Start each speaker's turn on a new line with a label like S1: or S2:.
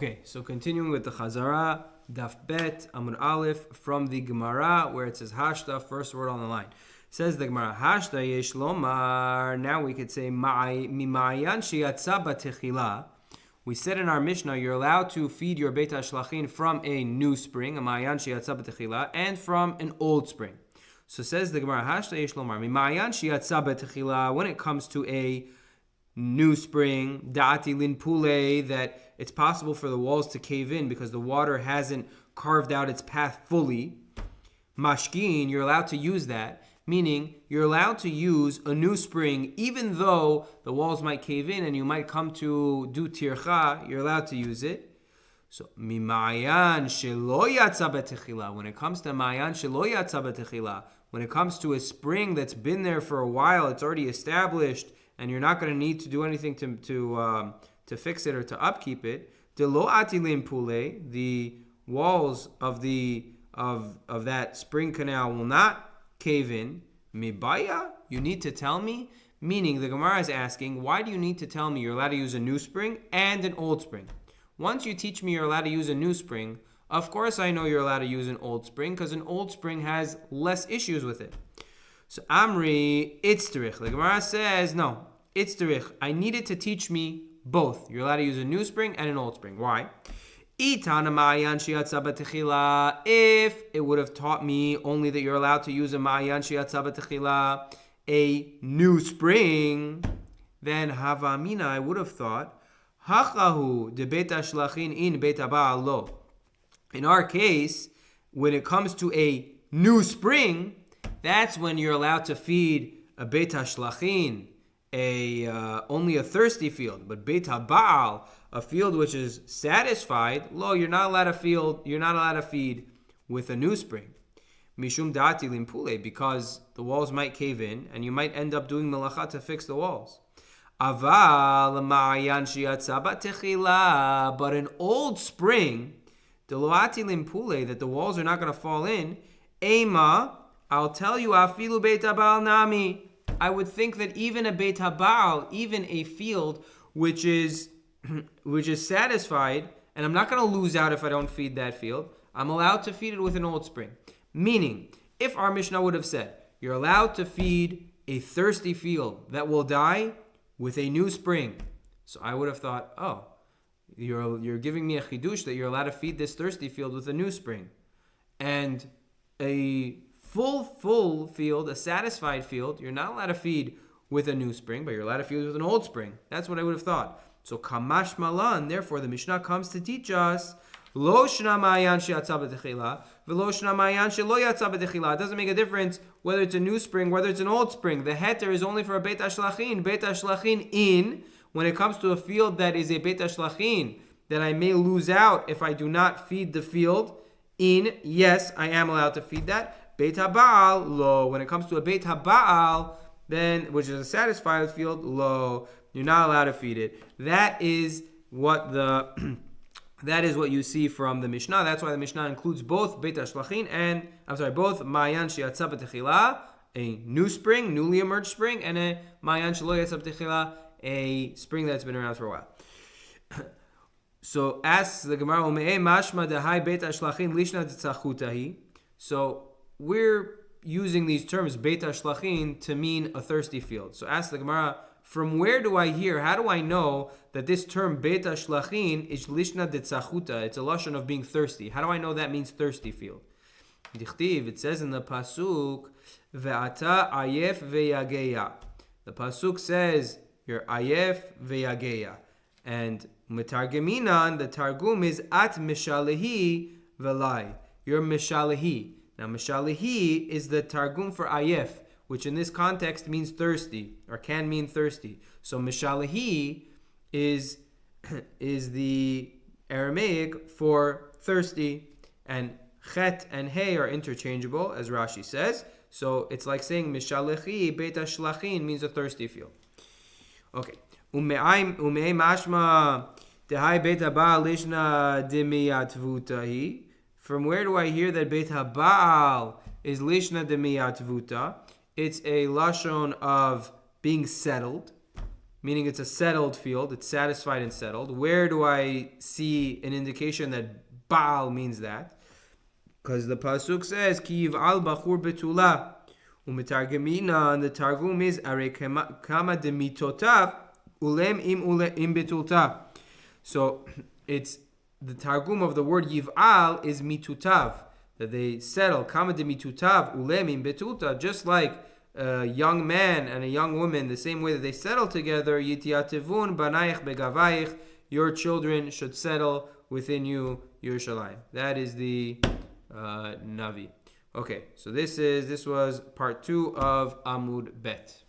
S1: Okay, so continuing with the Chazara, Daf Bet, Amud Alef, from the Gemara, where it says Hashta, first word on the line. Says the Gemara, Hashta yesh lomar. Now we could say, Mimayan shiatza batechila. We said in our Mishnah, you're allowed to feed your Beit HaShlachin from a new spring, a Ma'ayan shiatza batechila, and from an old spring. So says the Gemara, Hashta yesh lomar. Mimayan shiatza batechila. When it comes to a new spring, da'ati lin pule, that it's possible for the walls to cave in because the water hasn't carved out its path fully. Mashkin, you're allowed to use that, meaning you're allowed to use a new spring even though the walls might cave in and you might come to do tircha, you're allowed to use it. So, mimayan shelo yatsa betechila. When it comes to mayan shelo yatsa betechila, when it comes to a spring that's been there for a while, it's already established, and you're not going to need to do anything to fix it or to upkeep it. The lo atilin pule, the walls of that spring canal will not cave in. Mibaya, you need to tell me. Meaning, the Gemara is asking, why do you need to tell me you're allowed to use a new spring and an old spring? Once you teach me you're allowed to use a new spring, of course I know you're allowed to use an old spring because an old spring has less issues with it. So Amri itzterich. The Gemara says, no, itzterich. I needed to teach me both. You're allowed to use a new spring and an old spring. Why? If it would have taught me only that you're allowed to use a ma'ayan shiatza b'techila, a new spring, then havamina, I would have thought, hachahu de beit hashlachin in beit haba'al lo. In our case, when it comes to a new spring, that's when you're allowed to feed a beit hashlachin, only a thirsty field. But beit haba'al, a field which is satisfied, lo, you're not allowed to feed with a new spring. Mishum da'ati limpule, because the walls might cave in and you might end up doing melacha to fix the walls. Aval ma'ayan shiatza batechila, but an old spring, the lo'ati limpule, that the walls are not going to fall in, ema, I'll tell you, afilu beit haba'al nami. I would think that even a beit haba'al, even a field which is satisfied, and I'm not going to lose out if I don't feed that field, I'm allowed to feed it with an old spring. Meaning, if our Mishnah would have said, you're allowed to feed a thirsty field that will die with a new spring, so I would have thought, oh, you're giving me a chidush that you're allowed to feed this thirsty field with a new spring. And a full field, a satisfied field, you're not allowed to feed with a new spring, but you're allowed to feed with an old spring. That's what I would have thought. So kamash malan, therefore the Mishnah comes to teach us, lo shna ma'ayan she'atza b'techila, v'lo shna ma'ayan she'lo yatza b'techila. It doesn't make a difference whether it's a new spring, whether it's an old spring. The heter is only for a beit hashlachin. Beit hashlachin in, when it comes to a field that is a beit hashlachin, that I may lose out if I do not feed the field in, yes, I am allowed to feed that. Beit haba'al, lo. When it comes to a beit haba'al, then, which is a satisfied field, lo, you're not allowed to feed it. That is what you see from the Mishnah. That's why the Mishnah includes both beit hashlachin and, both ma'ayan shiatza b'techila, a new spring, newly emerged spring, and a ma'ayan shelo yatza b'techila, a spring that's been around for a while. So asks the Gemara, Ume'e mashma dehai beit hashlachin lishna tzachutahi. So we're using these terms, beit hashlachin, to mean a thirsty field. So ask the Gemara, from where do I hear, how do I know that this term beit hashlachin is lishna detzachuta? It's a lashon of being thirsty. How do I know that means thirsty field? Dichtiv, it says in the pasuk, ve'ata ayef ve'yageya. The pasuk says, you're ayef ve'yageya. And metargeminan, the targum is at mishalehi velai. You're mishalehi. Now, mishalehi is the targum for ayef, which in this context means thirsty, or can mean thirsty. So mishalehi is the Aramaic for thirsty, and chet and hey are interchangeable, as Rashi says. So it's like saying mishalehi beit hashlachin means a thirsty field. Okay. Ume'ay mashma dehai beit haba'al lishna demiyatvutahi. From where do I hear that Beit HaBa'al is lishna demiyatvuta? It's a lashon of being settled. meaning it's a settled field, it's satisfied and settled. Where do I see an indication that Baal means that? Because the pasuk says, "Ki yiv'al bachur betula," u'mitargemina, and the targum is, "Are kama demitotav ulem im betulta." So it's the targum of the word yiv'al is mitutav, that they settle. Kama demitutav ulem im betulta, just like a young man and a young woman, the same way that they settle together. Yitiatevun banayich begavayich, your children should settle within you, Yerushalayim. That is the Navi. Okay, so this was part 2 of Amud Bet.